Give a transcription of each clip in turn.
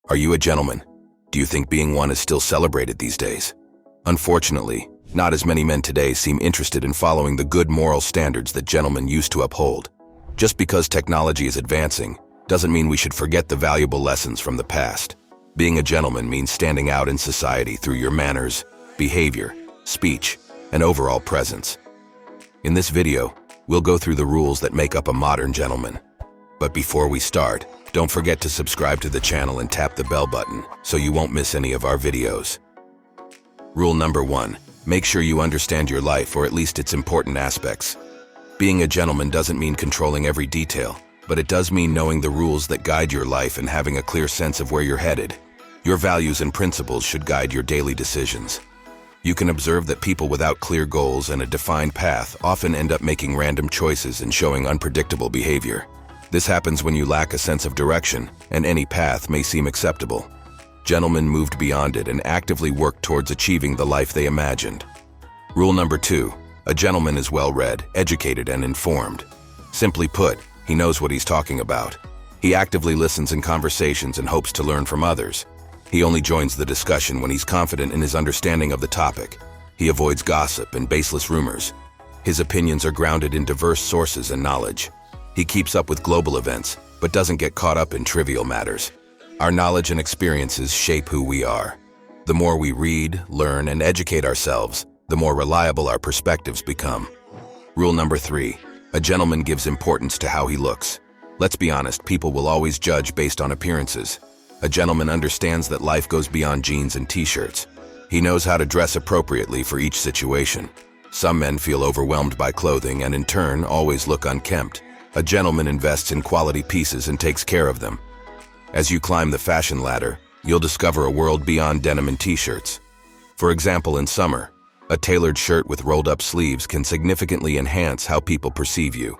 Are you a gentleman? Do you think being one is still celebrated these days? Unfortunately, not as many men today seem interested in following the good moral standards that gentlemen used to uphold. Just because technology is advancing doesn't mean we should forget the valuable lessons from the past. Being a gentleman means standing out in society through your manners, behavior, speech, and overall presence. In this video, we'll go through the rules that make up a modern gentleman. But before we start, don't forget to subscribe to the channel and tap the bell button so you won't miss any of our videos. Rule number 1. Make sure you understand your life, or at least its important aspects. Being a gentleman doesn't mean controlling every detail, but it does mean knowing the rules that guide your life and having a clear sense of where you're headed. Your values and principles should guide your daily decisions. You can observe that people without clear goals and a defined path often end up making random choices and showing unpredictable behavior. This happens when you lack a sense of direction, and any path may seem acceptable. Gentlemen moved beyond it and actively worked towards achieving the life they imagined. Rule number 2. A gentleman is well-read, educated, and informed. Simply put, he knows what he's talking about. He actively listens in conversations and hopes to learn from others. He only joins the discussion when he's confident in his understanding of the topic. He avoids gossip and baseless rumors. His opinions are grounded in diverse sources and knowledge. He keeps up with global events, but doesn't get caught up in trivial matters. Our knowledge and experiences shape who we are. The more we read, learn, and educate ourselves, the more reliable our perspectives become. Rule number 3. A gentleman gives importance to how he looks. Let's be honest, people will always judge based on appearances. A gentleman understands that life goes beyond jeans and t-shirts. He knows how to dress appropriately for each situation. Some men feel overwhelmed by clothing and in turn always look unkempt. A gentleman invests in quality pieces and takes care of them. As you climb the fashion ladder, you'll discover a world beyond denim and t-shirts. For example, in summer, a tailored shirt with rolled-up sleeves can significantly enhance how people perceive you.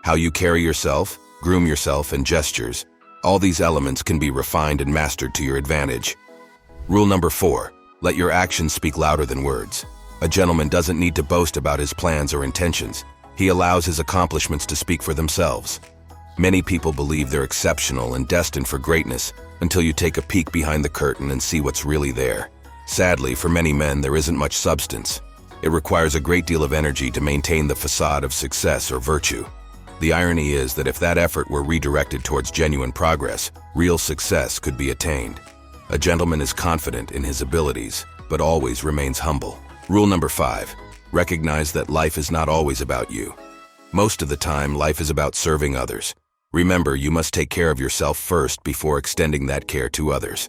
How you carry yourself, groom yourself, and gestures, all these elements can be refined and mastered to your advantage. Rule number 4. Let your actions speak louder than words. A gentleman doesn't need to boast about his plans or intentions. He allows his accomplishments to speak for themselves. Many people believe they're exceptional and destined for greatness until you take a peek behind the curtain and see what's really there. Sadly, for many men, there isn't much substance. It requires a great deal of energy to maintain the facade of success or virtue. The irony is that if that effort were redirected towards genuine progress, real success could be attained. A gentleman is confident in his abilities, but always remains humble. Rule number 5. Recognize that life is not always about you. Most of the time, life is about serving others. Remember, you must take care of yourself first before extending that care to others.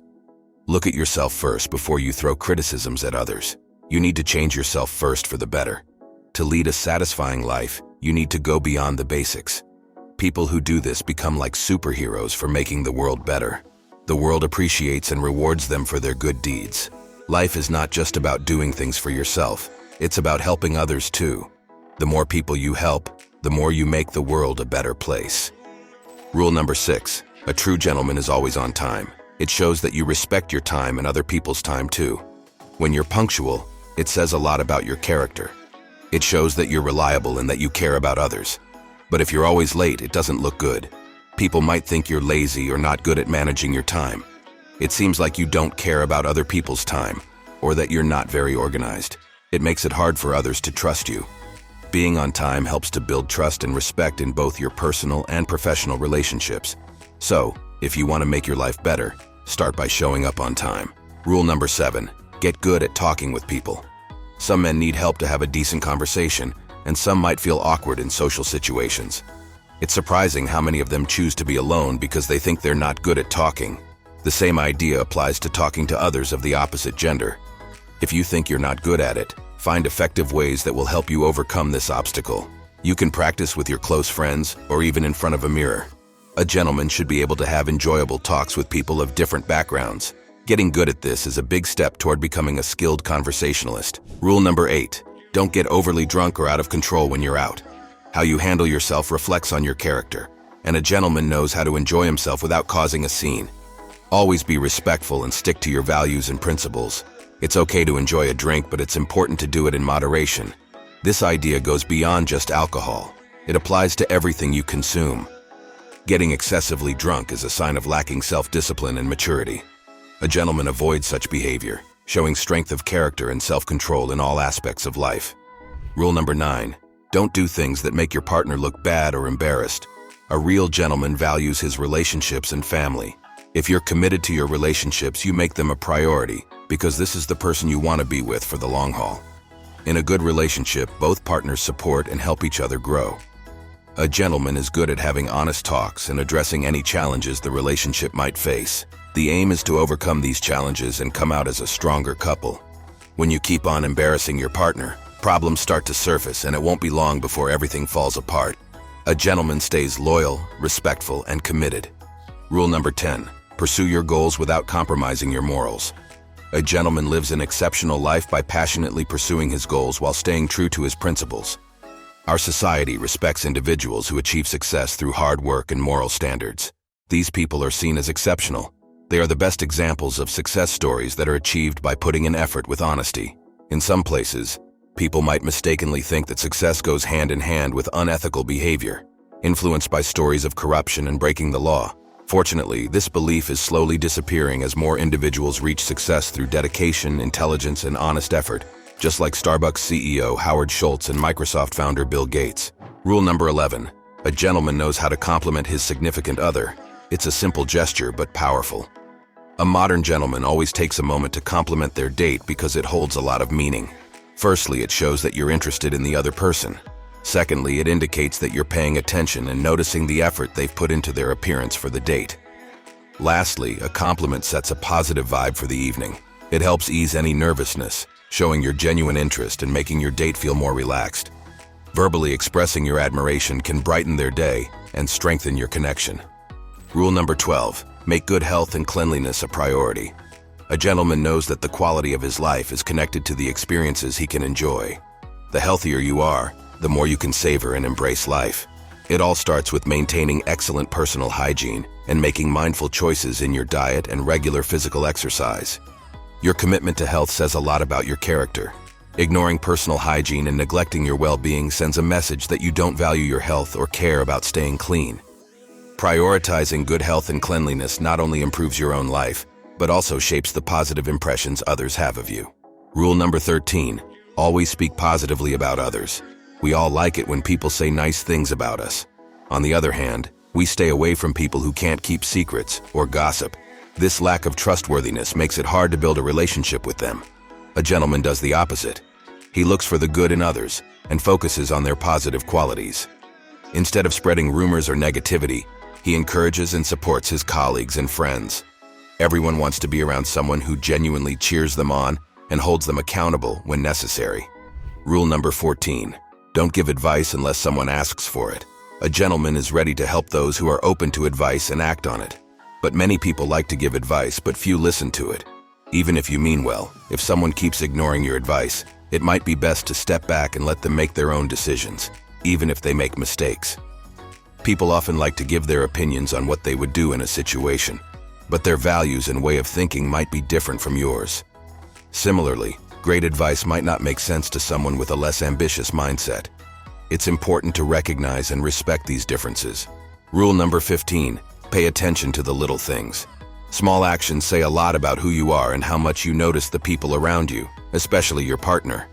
Look at yourself first before you throw criticisms at others. You need to change yourself first for the better. To lead a satisfying life, you need to go beyond the basics. People who do this become like superheroes for making the world better. The world appreciates and rewards them for their good deeds. Life is not just about doing things for yourself. It's about helping others too. The more people you help, the more you make the world a better place. Rule number 6. A true gentleman is always on time. It shows that you respect your time and other people's time too. When you're punctual, it says a lot about your character. It shows that you're reliable and that you care about others. But if you're always late, it doesn't look good. People might think you're lazy or not good at managing your time. It seems like you don't care about other people's time, or that you're not very organized. It makes it hard for others to trust you. Being on time helps to build trust and respect in both your personal and professional relationships. So, if you want to make your life better, start by showing up on time. Rule number 7. Get good at talking with people. Some men need help to have a decent conversation, and some might feel awkward in social situations. It's surprising how many of them choose to be alone because they think they're not good at talking. The same idea applies to talking to others of the opposite gender. If you think you're not good at it, find effective ways that will help you overcome this obstacle. You can practice with your close friends or even in front of a mirror. A gentleman should be able to have enjoyable talks with people of different backgrounds. Getting good at this is a big step toward becoming a skilled conversationalist. Rule number 8. Don't get overly drunk or out of control when you're out. How you handle yourself reflects on your character, and a gentleman knows how to enjoy himself without causing a scene. Always be respectful and stick to your values and principles. It's okay to enjoy a drink, but it's important to do it in moderation. This idea goes beyond just alcohol. It applies to everything you consume. Getting excessively drunk is a sign of lacking self-discipline and maturity. A gentleman avoids such behavior, showing strength of character and self-control in all aspects of life. Rule number 9. Don't do things that make your partner look bad or embarrassed. A real gentleman values his relationships and family. If you're committed to your relationships, you make them a priority, because this is the person you want to be with for the long haul. In a good relationship, both partners support and help each other grow. A gentleman is good at having honest talks and addressing any challenges the relationship might face. The aim is to overcome these challenges and come out as a stronger couple. When you keep on embarrassing your partner, problems start to surface and it won't be long before everything falls apart. A gentleman stays loyal, respectful, and committed. Rule number 10. Pursue your goals without compromising your morals. A gentleman lives an exceptional life by passionately pursuing his goals while staying true to his principles. Our society respects individuals who achieve success through hard work and moral standards. These people are seen as exceptional. They are the best examples of success stories that are achieved by putting in effort with honesty. In some places, people might mistakenly think that success goes hand in hand with unethical behavior, influenced by stories of corruption and breaking the law. Fortunately, this belief is slowly disappearing as more individuals reach success through dedication, intelligence, and honest effort, just like Starbucks CEO Howard Schultz and Microsoft founder Bill Gates. Rule number 11. A gentleman knows how to compliment his significant other. It's a simple gesture, but powerful. A modern gentleman always takes a moment to compliment their date because it holds a lot of meaning. Firstly, it shows that you're interested in the other person. Secondly, it indicates that you're paying attention and noticing the effort they've put into their appearance for the date. Lastly, a compliment sets a positive vibe for the evening. It helps ease any nervousness, showing your genuine interest and making your date feel more relaxed. Verbally expressing your admiration can brighten their day and strengthen your connection. Rule number 12. Make good health and cleanliness a priority. A gentleman knows that the quality of his life is connected to the experiences he can enjoy. The healthier you are, the more you can savor and embrace life. It all starts with maintaining excellent personal hygiene and making mindful choices in your diet and regular physical exercise. Your commitment to health says a lot about your character. Ignoring personal hygiene and neglecting your well-being sends a message that you don't value your health or care about staying clean. Prioritizing good health and cleanliness not only improves your own life, but also shapes the positive impressions others have of you. Rule number 13. Always speak positively about others. We all like it when people say nice things about us. On the other hand, we stay away from people who can't keep secrets or gossip. This lack of trustworthiness makes it hard to build a relationship with them. A gentleman does the opposite. He looks for the good in others and focuses on their positive qualities. Instead of spreading rumors or negativity, he encourages and supports his colleagues and friends. Everyone wants to be around someone who genuinely cheers them on and holds them accountable when necessary. Rule number 14. Don't give advice unless someone asks for it. A gentleman is ready to help those who are open to advice and act on it. But many people like to give advice, but few listen to it. Even if you mean well, if someone keeps ignoring your advice, it might be best to step back and let them make their own decisions, even if they make mistakes. People often like to give their opinions on what they would do in a situation, but their values and way of thinking might be different from yours. Similarly, great advice might not make sense to someone with a less ambitious mindset. It's important to recognize and respect these differences. Rule number 15. Pay attention to the little things. Small actions say a lot about who you are and how much you notice the people around you, especially your partner.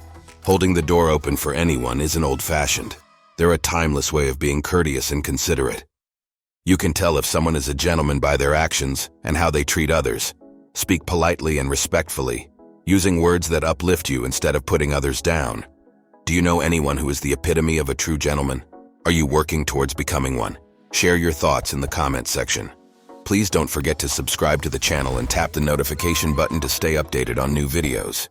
Holding the door open for anyone isn't old-fashioned. They're a timeless way of being courteous and considerate. You can tell if someone is a gentleman by their actions and how they treat others. Speak politely and respectfully, using words that uplift you instead of putting others down. Do you know anyone who is the epitome of a true gentleman? Are you working towards becoming one? Share your thoughts in the comments section. Please don't forget to subscribe to the channel and tap the notification button to stay updated on new videos.